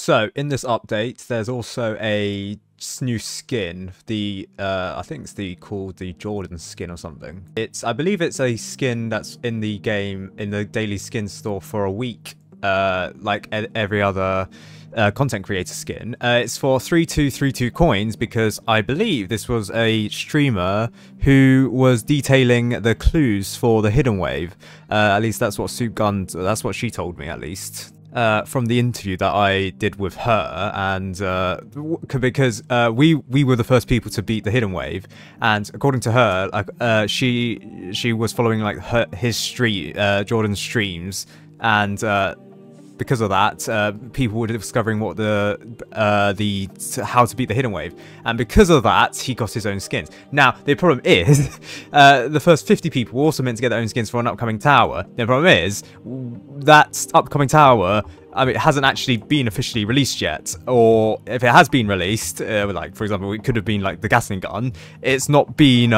So in this update, there's also a new skin. I think it's called the Jordan skin or something. I believe it's a skin that's in the game in the daily skin store for a week, like every other content creator skin. It's for 3232 coins because I believe this was a streamer who was detailing the clues for the hidden wave. At least that's what that's what she told me, at least. From the interview that I did with her, and because we were the first people to beat the hidden wave, and according to her, like she was following like Jordan's streams, and because of that, people were discovering what how to beat the hidden wave, and because of that, he got his own skins. Now the problem is, the first 50 people were also meant to get their own skins for an upcoming tower. The problem is that upcoming tower, I mean, it hasn't actually been officially released yet, or if it has been released, like for example, it could have been like the Gatling gun. It's not been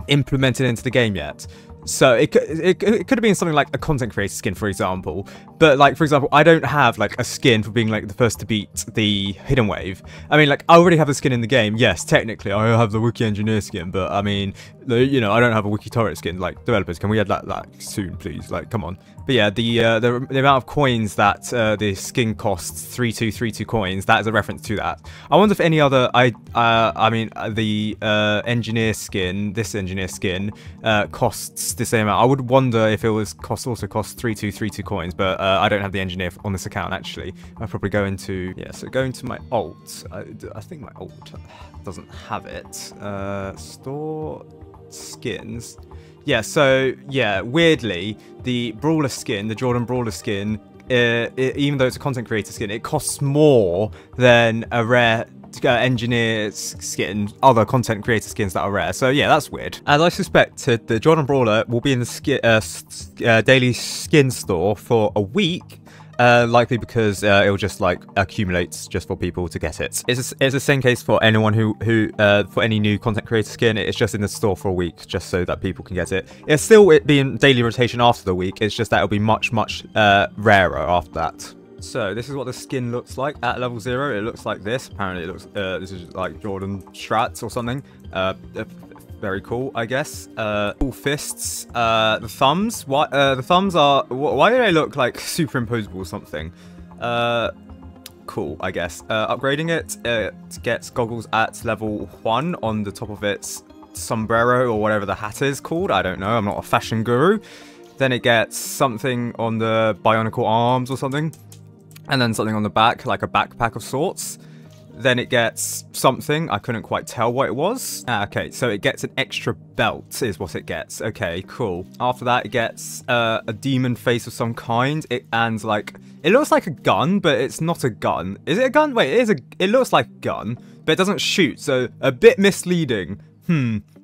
implemented into the game yet. So it could have been something like a content creator skin, for example. But like, for example, I don't have like a skin for being like the first to beat the hidden wave. I mean, like, I already have a skin in the game. Yes, technically I have the WIKI engineer skin, but I mean, you know, I don't have a WIKI turret skin. Like, developers, can we add that soon, please? Like, come on. But yeah, the amount of coins that the skin costs, 3232 coins, that is a reference to that. I wonder if any other, I mean, the engineer skin, this engineer skin, costs the same amount. I would wonder if it was also cost 3232 coins, but I don't have the engineer on this account actually. I'll probably go into, yeah, so go into my alt. I think my alt doesn't have it. Store skins. Yeah, so yeah, weirdly, the Brawler skin, the Jordan Brawler skin, even though it's a content creator skin, it costs more than a rare engineer skin, other content creator skins that are rare. So yeah, that's weird. As I suspected, the Jordan Brawler will be in the daily skin store for a week. Likely because it'll just like accumulate just for people to get it. It's the same case for anyone who for any new content creator skin. It's just in the store for a week just so that people can get it. It'll still be in daily rotation after the week. It's just that it'll be much rarer after that. So this is what the skin looks like at level 0. It looks like this. Apparently it looks this is like Jordan strats or something. Very cool, I guess. Cool fists. The thumbs. Why? The thumbs are. Why do they look like superimposable or something? Cool, I guess. Upgrading it. It gets goggles at level 1 on the top of its sombrero or whatever the hat is called. I don't know. I'm not a fashion guru. Then it gets something on the bionicle arms or something, and then something on the back, like a backpack of sorts. Then it gets something, I couldn't quite tell what it was. Okay, so it gets an extra belt is what it gets. Okay, cool. After that, it gets a demon face of some kind. And like, it looks like a gun, but it's not a gun. Is it a gun? Wait, it looks like a gun, but it doesn't shoot, so a bit misleading.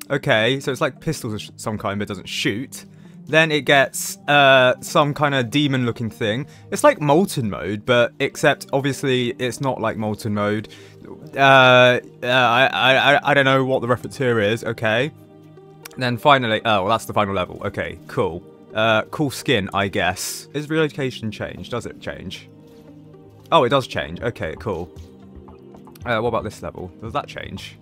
Okay, so it's like pistols of some kind, but it doesn't shoot. Then it gets some kind of demon looking thing. It's like molten mode, but except obviously it's not like molten mode. I don't know what the reference here is. Okay. Then finally, oh, well, that's the final level. Okay, cool. Cool skin, I guess. Is relocation change? Does it change? Oh, it does change. Okay, cool. What about this level? Does that change?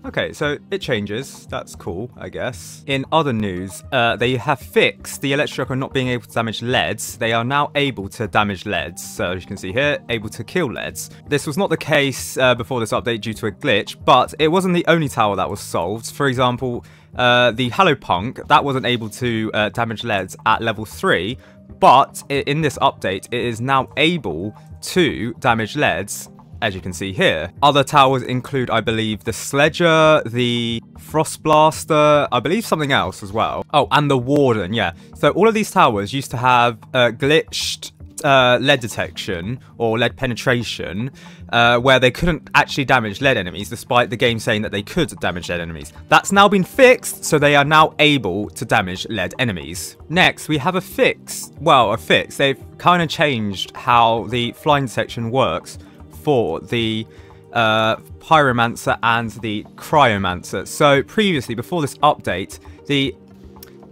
Okay, so it changes. That's cool, I guess. In other news, they have fixed the Electroshocker not being able to damage leads. They are now able to damage leads. So as you can see here, able to kill leads. This was not the case before this update due to a glitch, but it wasn't the only tower that was solved. For example, the Hallow Punk, that wasn't able to damage leads at level 3, but in this update, it is now able to damage leads, as you can see here. Other towers include, I believe, the Sledger, the Frost Blaster, I believe something else as well. Oh, and the Warden, yeah. So all of these towers used to have glitched lead detection or lead penetration, where they couldn't actually damage lead enemies, despite the game saying that they could damage lead enemies. That's now been fixed, so they are now able to damage lead enemies. Next, we have a fix. Well, a fix. They've kind of changed how the flying detection works for the Pyromancer and the Cryomancer. So previously, before this update, the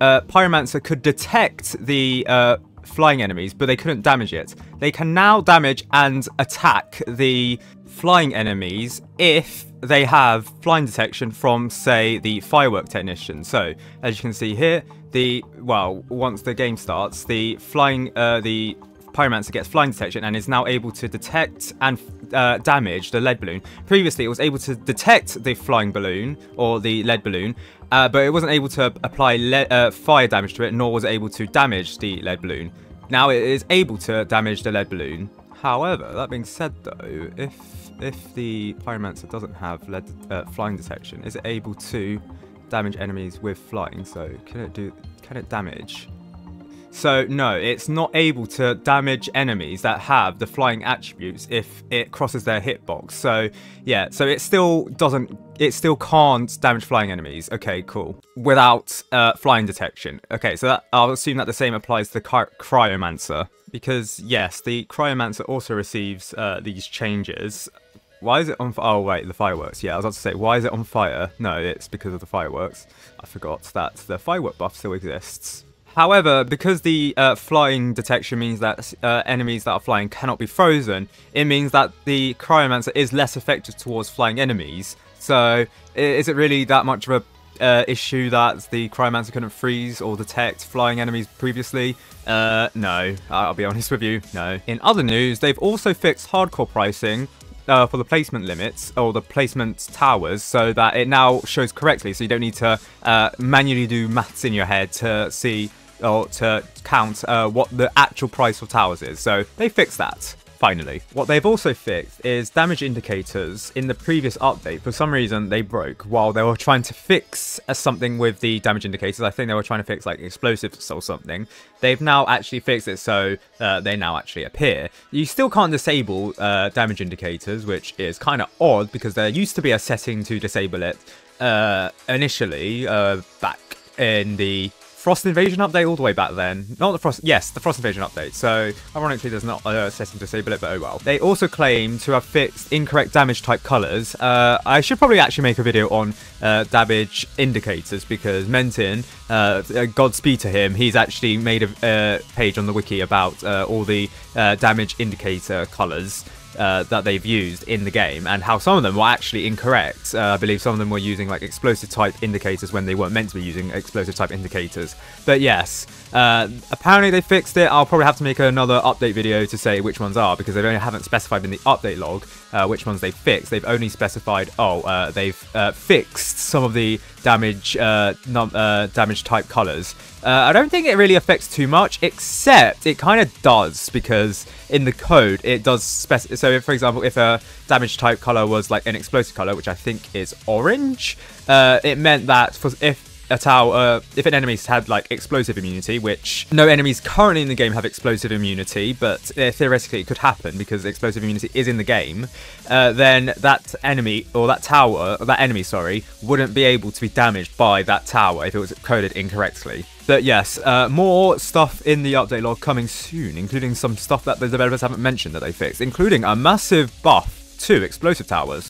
Pyromancer could detect the flying enemies, but they couldn't damage it. They can now damage and attack the flying enemies if they have flying detection from, say, the firework technician. So, as you can see here, once the game starts, the Pyromancer gets flying detection and is now able to detect and damage the lead balloon. Previously, it was able to detect the flying balloon or the lead balloon, but it wasn't able to apply fire damage to it, nor was it able to damage the lead balloon. Now it is able to damage the lead balloon. However, that being said though, if the Pyromancer doesn't have flying detection, is it able to damage enemies with flying? So can it damage? So no, it's not able to damage enemies that have the flying attributes if it crosses their hitbox. So yeah, so it still can't damage flying enemies. Okay, cool. Without flying detection. Okay, so I'll assume that the same applies to the Cryomancer, because yes, the Cryomancer also receives these changes. Why is it on fire? Oh wait, the fireworks. Yeah, I was about to say, why is it on fire? No, it's because of the fireworks. I forgot that the firework buff still exists. However, because the flying detection means that enemies that are flying cannot be frozen, it means that the Cryomancer is less effective towards flying enemies. So, is it really that much of a issue that the Cryomancer couldn't freeze or detect flying enemies previously? No, I'll be honest with you, no. In other news, they've also fixed hardcore pricing for the placement limits, or the placement towers, so that it now shows correctly, so you don't need to manually do maths in your head to see or to count what the actual price of towers is. So they fixed that, finally. What they've also fixed is damage indicators. In the previous update, for some reason, they broke while they were trying to fix something with the damage indicators. I think they were trying to fix like explosives or something. They've now actually fixed it so they now actually appear. You still can't disable damage indicators, which is kind of odd because there used to be a setting to disable it initially back in the Frost Invasion update all the way back then. Not the Frost... Yes, the Frost Invasion update. So, ironically, there's not a setting to disable it, but oh well. They also claim to have fixed incorrect damage type colours. I should probably actually make a video on damage indicators, because Mentin, Godspeed to him, he's actually made a page on the wiki about all the damage indicator colours that they've used in the game, and how some of them were actually incorrect. I believe some of them were using like explosive type indicators when they weren't meant to be using explosive type indicators. But yes, apparently they fixed it. I'll probably have to make another update video to say which ones are, because they haven't specified in the update log which ones they fixed. They've only specified, they've fixed some of the damage damage type colors. I don't think it really affects too much, except it kind of does, because in the code it does specify. So if, for example, if a damage type color was like an explosive color, which I think is orange, it meant that if an enemy had like explosive immunity, which no enemies currently in the game have explosive immunity, but theoretically it could happen because explosive immunity is in the game, then that enemy, or that enemy, wouldn't be able to be damaged by that tower if it was coded incorrectly. But yes, more stuff in the update log coming soon, including some stuff that the developers haven't mentioned that they fixed, including a massive buff to explosive towers.